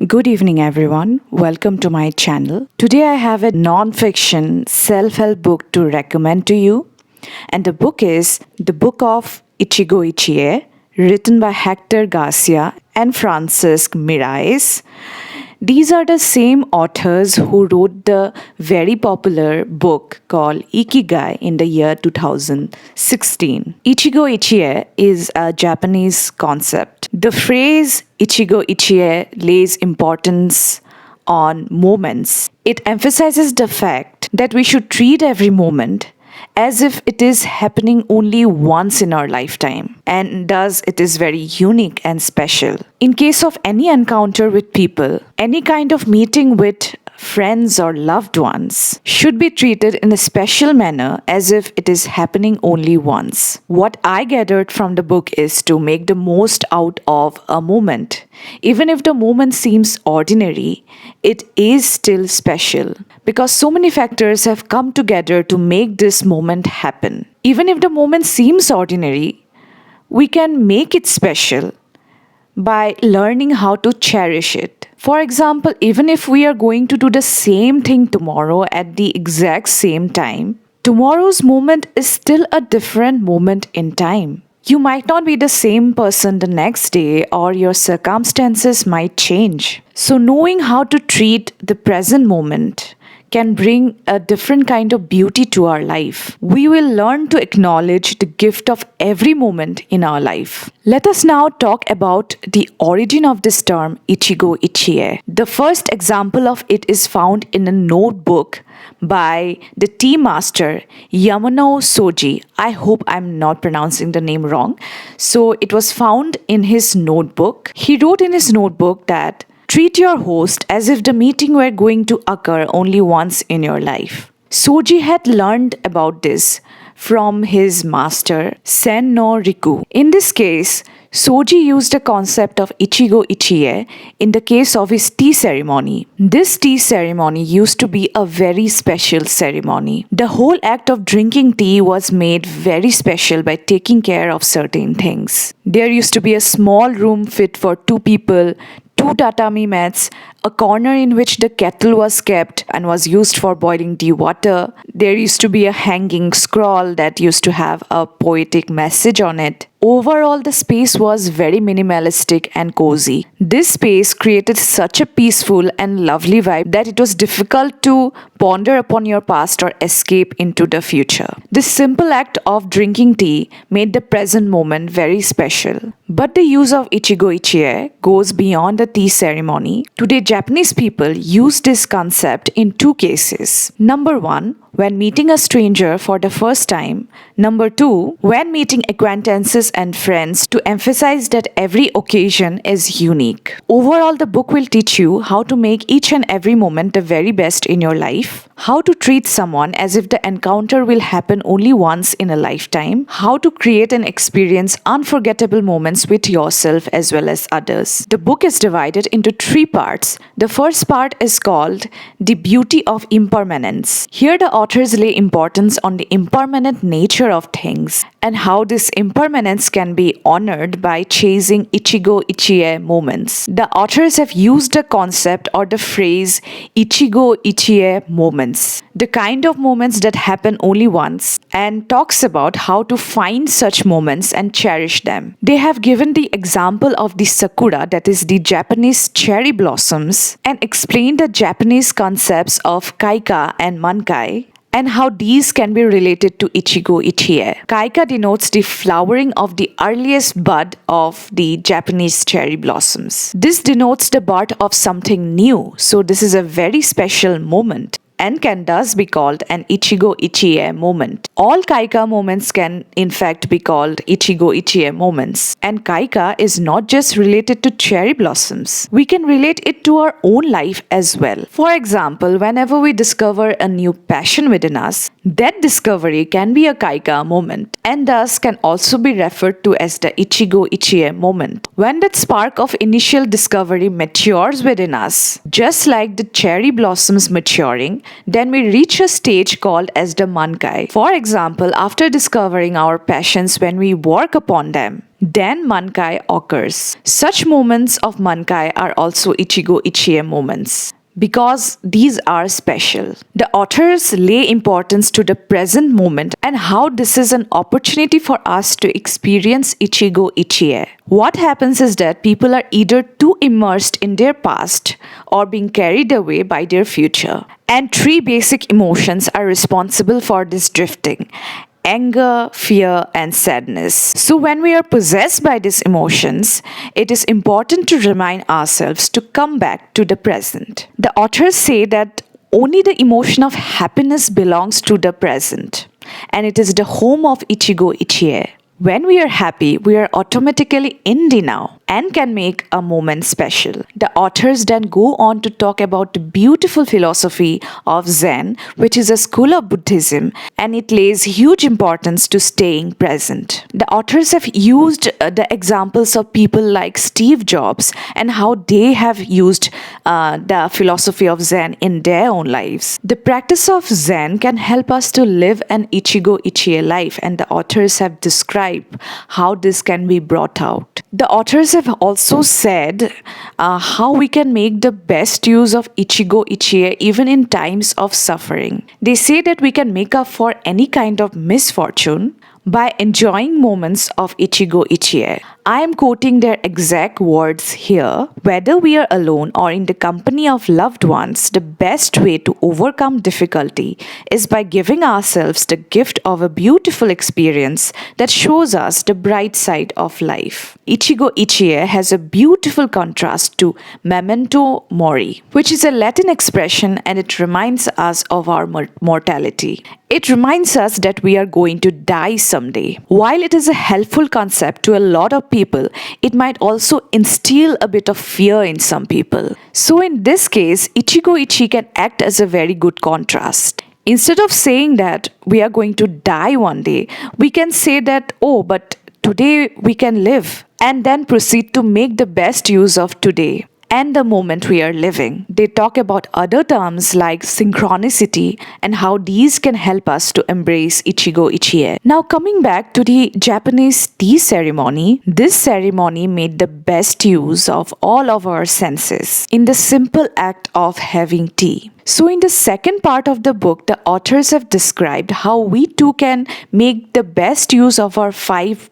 Good evening, everyone. Welcome to my channel. Today I have a non-fiction self-help book to recommend to you. And the book is The Book of Ichigo Ichie, written by Hector Garcia and Francesc Miralles. These are the same authors who wrote the very popular book called Ikigai in the year 2016. Ichigo Ichie is a Japanese concept. The phrase Ichigo Ichie lays importance on moments. It emphasizes the fact that we should treat every moment as if it is happening only once in our lifetime, and thus it is very unique and special. In case of any encounter with people, any kind of meeting with friends or loved ones should be treated in a special manner as if it is happening only once. What I gathered from the book is to make the most out of a moment. Even if the moment seems ordinary, it is still special because so many factors have come together to make this moment happen. Even if the moment seems ordinary, we can make it special by learning how to cherish it. For example, even if we are going to do the same thing tomorrow at the exact same time, tomorrow's moment is still a different moment in time. You might not be the same person the next day, or your circumstances might change. So knowing how to treat the present moment can bring a different kind of beauty to our life. We will learn to acknowledge the gift of every moment in our life. Let us now talk about the origin of this term Ichigo Ichie. The first example of it is found in a notebook by the tea master Yamano Soji. I hope I'm not pronouncing the name wrong. So it was found in his notebook. He wrote in his notebook that treat your host as if the meeting were going to occur only once in your life. Soji had learned about this from his master, Sen no Riku. In this case, Soji used the concept of Ichigo Ichie in the case of his tea ceremony. This tea ceremony used to be a very special ceremony. The whole act of drinking tea was made very special by taking care of certain things. There used to be a small room fit for 2 people, 2 tatami mats, a corner in which the kettle was kept and was used for boiling tea water. There used to be a hanging scroll that used to have a poetic message on it. Overall, the space was very minimalistic and cozy. This space created such a peaceful and lovely vibe that it was difficult to ponder upon your past or escape into the future. This simple act of drinking tea made the present moment very special. But the use of Ichigo Ichie goes beyond the tea ceremony. Today, Japanese people use this concept in 2 cases. Number 1, when meeting a stranger for the first time. Number 2, when meeting acquaintances and friends, to emphasize that every occasion is unique. Overall, the book will teach you how to make each and every moment the very best in your life, how to treat someone as if the encounter will happen only once in a lifetime, how to create and experience unforgettable moments with yourself as well as others. The book is divided into 3 parts. The first part is called The Beauty of Impermanence. Here the authors lay importance on the impermanent nature of things and how this impermanence can be honored by chasing Ichigo Ichie moments. The authors have used the concept or the phrase Ichigo Ichie moments, the kind of moments that happen only once, and talks about how to find such moments and cherish them. They have given the example of the sakura, that is the Japanese cherry blossoms, and explained the Japanese concepts of Kaika and Mankai, and how these can be related to Ichigo Ichie. Kaika denotes the flowering of the earliest bud of the Japanese cherry blossoms. This denotes the birth of something new, so this is a very special moment and can thus be called an Ichigo Ichie moment. All Kaika moments can in fact be called Ichigo Ichie moments. And Kaika is not just related to cherry blossoms. We can relate it to our own life as well. For example, whenever we discover a new passion within us, That discovery can be a Kaika moment and thus can also be referred to as the Ichigo Ichie moment. When that spark of initial discovery matures within us, just like the cherry blossoms maturing, then we reach a stage called as the Mankai. For example, after discovering our passions when we work upon them, then Mankai occurs. Such moments of Mankai are also Ichigo Ichie moments, because these are special. The authors lay importance to the present moment and how this is an opportunity for us to experience Ichigo Ichie. What happens is that people are either too immersed in their past or being carried away by their future. And three basic emotions are responsible for this drifting: anger, fear, and sadness. So when we are possessed by these emotions, it is important to remind ourselves to come back to the present. The authors say that only the emotion of happiness belongs to the present, and it is the home of Ichigo Ichie. When we are happy, we are automatically in the now and can make a moment special. The authors then go on to talk about the beautiful philosophy of Zen, which is a school of Buddhism, and it lays huge importance to staying present. The authors have used the examples of people like Steve Jobs and how they have used the philosophy of Zen in their own lives. The practice of Zen can help us to live an Ichigo Ichie life, and the authors have described how this can be brought out. The authors have also said how we can make the best use of Ichigo Ichie even in times of suffering. They say that we can make up for any kind of misfortune by enjoying moments of Ichigo Ichie. I am quoting their exact words here. Whether we are alone or in the company of loved ones, the best way to overcome difficulty is by giving ourselves the gift of a beautiful experience that shows us the bright side of life. Ichigo Ichie has a beautiful contrast to Memento Mori, which is a Latin expression, and it reminds us of our mortality. It reminds us that we are going to die someday. While it is a helpful concept to a lot of people, it might also instill a bit of fear in some people. So in this case, Ichigo Ichie can act as a very good contrast. Instead of saying that we are going to die one day, we can say that, oh, but today we can live, and then proceed to make the best use of today and the moment we are living. They talk about other terms like synchronicity and how these can help us to embrace Ichigo Ichie. Now coming back to the Japanese tea ceremony, this ceremony made the best use of all of our senses in the simple act of having tea. So in the second part of the book, the authors have described how we too can make the best use of our five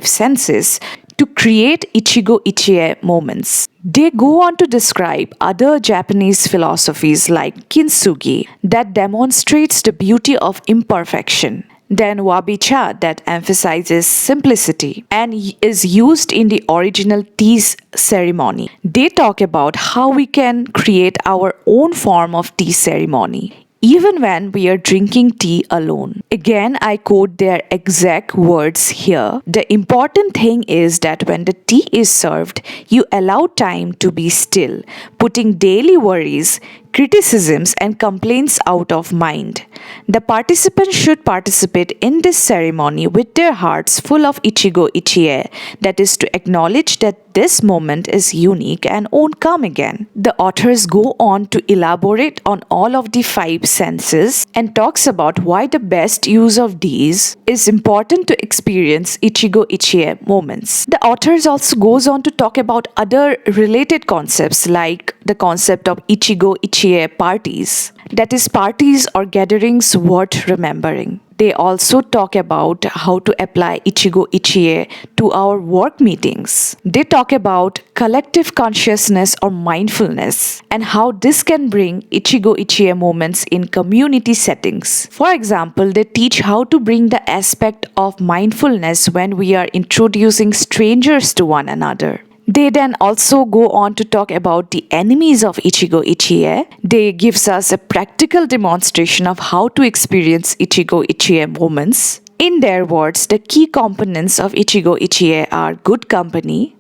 senses to create Ichigo Ichie moments. They go on to describe other Japanese philosophies like kintsugi that demonstrates the beauty of imperfection. Then wabi-cha that emphasizes simplicity and is used in the original tea ceremony. They talk about how we can create our own form of tea ceremony, even when we are drinking tea alone. Again, I quote their exact words here. The important thing is that when the tea is served, you allow time to be still, putting daily worries, criticisms, and complaints out of mind. The participants should participate in this ceremony with their hearts full of Ichigo Ichie, that is to acknowledge that this moment is unique and won't come again. The authors go on to elaborate on all of the five senses and talks about why the best use of these is important to experience Ichigo Ichie moments. The authors also goes on to talk about other related concepts like the concept of Ichigo Ichie parties, that is parties or gatherings worth remembering. They also talk about how to apply Ichigo Ichie to our work meetings. They talk about collective consciousness or mindfulness and how this can bring Ichigo Ichie moments in community settings. For example, they teach how to bring the aspect of mindfulness when we are introducing strangers to one another. They then also go on to talk about the enemies of Ichigo Ichie. They gives us a practical demonstration of how to experience Ichigo Ichie moments. In their words, the key components of Ichigo Ichie are good company,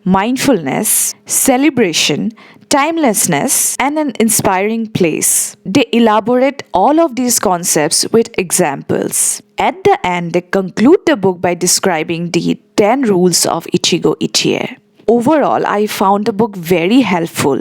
mindfulness, celebration, timelessness, and an inspiring place. They elaborate all of these concepts with examples. At the end, they conclude the book by describing the 10 rules of Ichigo Ichie. Overall, I found the book very helpful,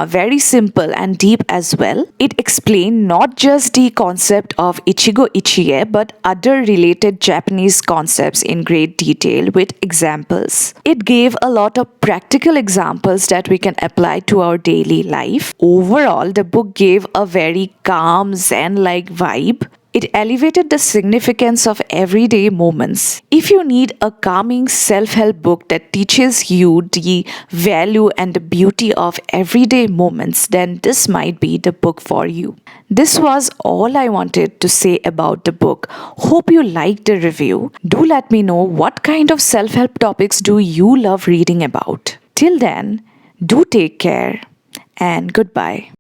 very simple and deep as well. It explained not just the concept of Ichigo Ichie but other related Japanese concepts in great detail with examples. It gave a lot of practical examples that we can apply to our daily life. Overall, the book gave a very calm Zen-like vibe. It elevated the significance of everyday moments. If you need a calming self-help book that teaches you the value and the beauty of everyday moments, then this might be the book for you. This was all I wanted to say about the book. Hope you liked the review. Do let me know what kind of self-help topics do you love reading about. Till then, do take care and goodbye.